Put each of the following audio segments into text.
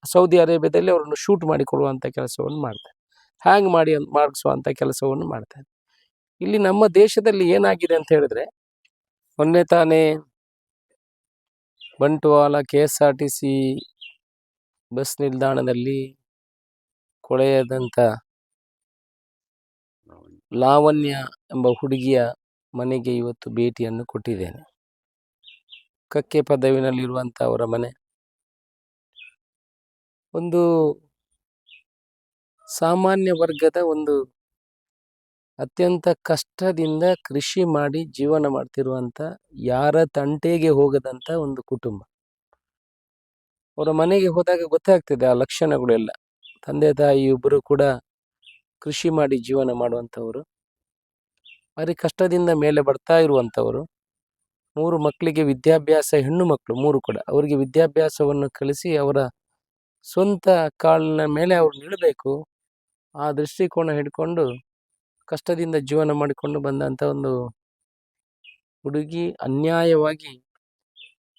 Saudi ಅರೇಬಿಯಾದಲ್ಲಿ ಅವರನ್ನು shoot ಮಾಡಿಕೊಡುವಂಥ ಕೆಲಸವನ್ನು ಮಾಡ್ತಾರೆ, ಹ್ಯಾಂಗ್ ಮಾಡಿಸುವಂಥ ಕೆಲಸವನ್ನು ಮಾಡ್ತಾರೆ. ಇಲ್ಲಿ ನಮ್ಮ ದೇಶದಲ್ಲಿ ಏನಾಗಿದೆ ಅಂತ ಹೇಳಿದ್ರೆ, ಮೊನ್ನೆ ತಾನೇ ಬಂಟ್ವಾಳ KSRTC ಬಸ್ ನಿಲ್ದಾಣದಲ್ಲಿ ಕೊಳೆಯಾದಂಥ ಲಾವಣ್ಯ ಎಂಬ ಹುಡುಗಿಯ ಮನೆಗೆ ಇವತ್ತು ಭೇಟಿಯನ್ನು ಕೊಟ್ಟಿದ್ದೇನೆ. ಕಕ್ಕೆ ಪದವಿನಲ್ಲಿರುವಂಥ ಅವರ ಮನೆ ಒಂದು ಸಾಮಾನ್ಯ ವರ್ಗದ ಒಂದು ಅತ್ಯಂತ ಕಷ್ಟದಿಂದ ಕೃಷಿ ಮಾಡಿ ಜೀವನ ಮಾಡ್ತಿರುವಂಥ, ಯಾರ ತಂಟೆಗೆ ಹೋಗದಂಥ ಒಂದು ಕುಟುಂಬ. ಅವರ ಮನೆಗೆ ಹೋದಾಗ ಗೊತ್ತಾಗ್ತದೆ ಆ ಲಕ್ಷಣಗಳೆಲ್ಲ. ತಂದೆ ತಾಯಿ ಇಬ್ಬರು ಕೂಡ ಕೃಷಿ ಮಾಡಿ ಜೀವನ ಮಾಡುವಂಥವರು, ಭಾರಿ ಕಷ್ಟದಿಂದ ಮೇಲೆ ಬರ್ತಾ ಇರುವಂಥವರು. 3 ಮಕ್ಕಳಿಗೆ ವಿದ್ಯಾಭ್ಯಾಸ, ಹೆಣ್ಣು ಮಕ್ಕಳು 3 ಕೂಡ, ಅವರಿಗೆ ವಿದ್ಯಾಭ್ಯಾಸವನ್ನು ಕಲಿಸಿ ಅವರ ಸ್ವಂತ ಕಾಲಿನ ಮೇಲೆ ಅವರು ನಿಲ್ಲಬೇಕು, ಆ ದೃಷ್ಟಿಕೋನ ಹಿಡ್ಕೊಂಡು ಕಷ್ಟದಿಂದ ಜೀವನ ಮಾಡಿಕೊಂಡು ಬಂದಂಥ ಒಂದು ಹುಡುಗಿ ಅನ್ಯಾಯವಾಗಿ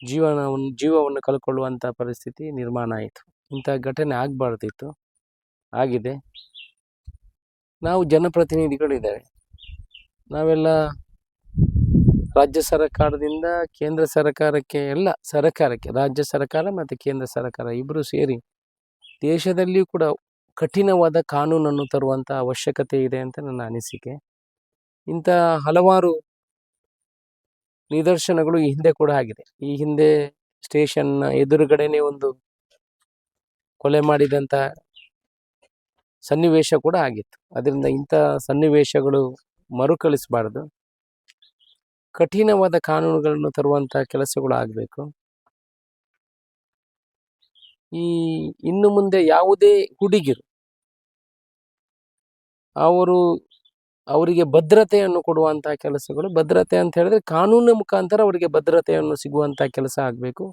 ಜೀವವನ್ನು ಕಳ್ಕೊಳ್ಳುವಂಥ ಪರಿಸ್ಥಿತಿ ನಿರ್ಮಾಣ ಆಯಿತು. ಇಂಥ ಘಟನೆ ಆಗಬಾರ್ದಿತ್ತು, ಆಗಿದೆ. ನಾವು ಜನಪ್ರತಿನಿಧಿಗಳಿದ್ದೇವೆ, ನಾವೆಲ್ಲ ರಾಜ್ಯ ಸರ್ಕಾರದಿಂದ ಕೇಂದ್ರ ಸರ್ಕಾರಕ್ಕೆ, ಎಲ್ಲ ಸರ್ಕಾರಕ್ಕೆ, ರಾಜ್ಯ ಸರ್ಕಾರ ಮತ್ತು ಕೇಂದ್ರ ಸರ್ಕಾರ ಇಬ್ಬರು ಸೇರಿ ದೇಶದಲ್ಲಿಯೂ ಕೂಡ ಕಠಿಣವಾದ ಕಾನೂನನ್ನು ತರುವಂಥ ಅವಶ್ಯಕತೆ ಇದೆ ಅಂತ ನನ್ನ ಅನಿಸಿಕೆ. ಇಂಥ ಹಲವಾರು ನಿದರ್ಶನಗಳು ಈ ಹಿಂದೆ ಕೂಡ ಆಗಿದೆ. ಈ ಹಿಂದೆ ಸ್ಟೇಷನ್ನ ಎದುರುಗಡೆನೆ ಒಂದು ಕೊಲೆ ಮಾಡಿದಂಥ ಸನ್ನಿವೇಶ ಕೂಡ ಆಗಿತ್ತು. ಅದರಿಂದ ಇಂಥ ಸನ್ನಿವೇಶಗಳು ಮರುಕಳಿಸಬಾರ್ದು, ಕಠಿಣವಾದ ಕಾನೂನುಗಳನ್ನು ತರುವಂಥ ಕೆಲಸಗಳು ಆಗಬೇಕು. ಇನ್ನು ಮುಂದೆ ಯಾವುದೇ ಹುಡುಗಿರು ಅವರಿಗೆ ಭದ್ರತೆಯನ್ನು ಕೊಡುವಂಥ ಕೆಲಸಗಳು, ಭದ್ರತೆ ಅಂತ ಹೇಳಿದ್ರೆ ಕಾನೂನಿನ ಮುಖಾಂತರ ಅವರಿಗೆ ಭದ್ರತೆಯನ್ನು ಸಿಗುವಂಥ ಕೆಲಸ ಆಗಬೇಕು.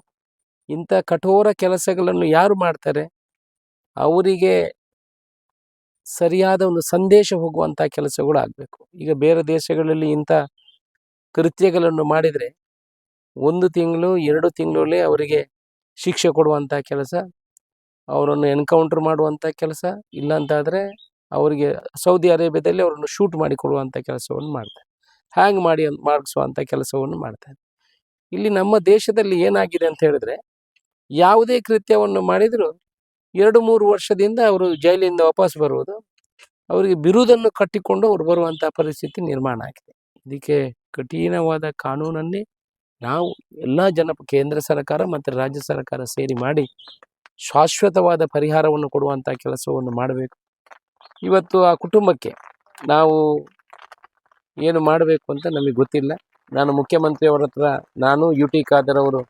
ಇಂಥ ಕಠೋರ ಕೆಲಸಗಳನ್ನು ಯಾರು ಮಾಡ್ತಾರೆ ಅವರಿಗೆ ಸರಿಯಾದ ಒಂದು ಸಂದೇಶ ಹೋಗುವಂಥ ಕೆಲಸಗಳು ಆಗಬೇಕು. ಈಗ ಬೇರೆ ದೇಶಗಳಲ್ಲಿ ಇಂಥ ಕೃತ್ಯಗಳನ್ನು ಮಾಡಿದರೆ 1 ತಿಂಗಳು 2 ತಿಂಗಳಲ್ಲೇ ಅವರಿಗೆ ಶಿಕ್ಷೆ ಕೊಡುವಂಥ ಕೆಲಸ, ಅವರನ್ನು ಎನ್ಕೌಂಟರ್ ಮಾಡುವಂಥ ಕೆಲಸ, ಇಲ್ಲಾಂತಾದರೆ ಅವರಿಗೆ ಸೌದಿ ಅರೇಬಿಯಾದಲ್ಲಿ ಅವರನ್ನು ಶೂಟ್ ಮಾಡಿಕೊಡುವಂಥ ಕೆಲಸವನ್ನು ಮಾಡ್ತಾರೆ, ಹ್ಯಾಂಗ್ ಮಾಡಿಸುವಂಥ ಕೆಲಸವನ್ನು ಮಾಡ್ತಾರೆ. ಇಲ್ಲಿ ನಮ್ಮ ದೇಶದಲ್ಲಿ ಏನಾಗಿದೆ ಅಂತ ಹೇಳಿದ್ರೆ, ಯಾವುದೇ ಕೃತ್ಯವನ್ನು ಮಾಡಿದರೂ 2-3 ವರ್ಷದಿಂದ ಅವರು ಜೈಲಿಂದ ವಾಪಸ್ ಬರುವುದು, ಅವರಿಗೆ ಬಿರುದನ್ನು ಕಟ್ಟಿಕೊಂಡು ಅವರು ಬರುವಂಥ ಪರಿಸ್ಥಿತಿ ನಿರ್ಮಾಣ ಆಗಿದೆ. ಇದಕ್ಕೆ ಕಠಿಣವಾದ ಕಾನೂನನ್ನೇ ನಾವು ಎಲ್ಲ ಕೇಂದ್ರ ಸರ್ಕಾರ ಮತ್ತು ರಾಜ್ಯ ಸರ್ಕಾರ ಸೇರಿ ಮಾಡಿ ಶಾಶ್ವತವಾದ ಪರಿಹಾರವನ್ನು ಕೊಡುವಂಥ ಕೆಲಸವನ್ನು ಮಾಡಬೇಕು. ಇವತ್ತು ಆ ಕುಟುಂಬಕ್ಕೆ ನಾವು ಏನು ಮಾಡಬೇಕು ಅಂತ ನಮಗೆ ಗೊತ್ತಿಲ್ಲ. ನಾನು ಮುಖ್ಯಮಂತ್ರಿಯವರ ಹತ್ರ, ನಾನು UT ಖಾದರ್ ಅವರು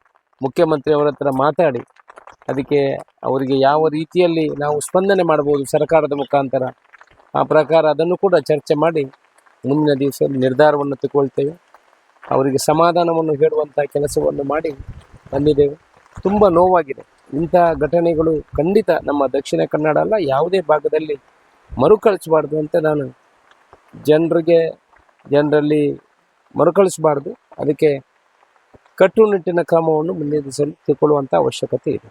ಮುಖ್ಯಮಂತ್ರಿಯವರ ಹತ್ರ ಮಾತಾಡಿ ಅದಕ್ಕೆ ಅವರಿಗೆ ಯಾವ ರೀತಿಯಲ್ಲಿ ನಾವು ಸ್ಪಂದನೆ ಮಾಡ್ಬೋದು ಸರ್ಕಾರದ ಮುಖಾಂತರ, ಆ ಪ್ರಕಾರ ಅದನ್ನು ಕೂಡ ಚರ್ಚೆ ಮಾಡಿ ಮುಂದಿನ ದಿವಸದಲ್ಲಿ ನಿರ್ಧಾರವನ್ನು ತಗೊಳ್ತೇವೆ. ಅವರಿಗೆ ಸಮಾಧಾನವನ್ನು ಹೇಳುವಂಥ ಕೆಲಸವನ್ನು ಮಾಡಿ ಬಂದಿದ್ದೇವೆ. ತುಂಬ ನೋವಾಗಿದೆ. ಇಂಥ ಘಟನೆಗಳು ಖಂಡಿತ ನಮ್ಮ ದಕ್ಷಿಣ ಕನ್ನಡ ಅಲ್ಲ, ಯಾವುದೇ ಭಾಗದಲ್ಲಿ ಮರುಕಳಿಸಬಾರ್ದು ಅಂತ ನಾನು ಜನರಲ್ಲಿ ಮರುಕಳಿಸಬಾರ್ದು. ಅದಕ್ಕೆ ಕಟ್ಟುನಿಟ್ಟಿನ ಕ್ರಮವನ್ನು ಮುಂದಿನ ದಿವಸದಲ್ಲಿ ತಗೊಳ್ಳುವಂಥ ಅವಶ್ಯಕತೆ ಇದೆ.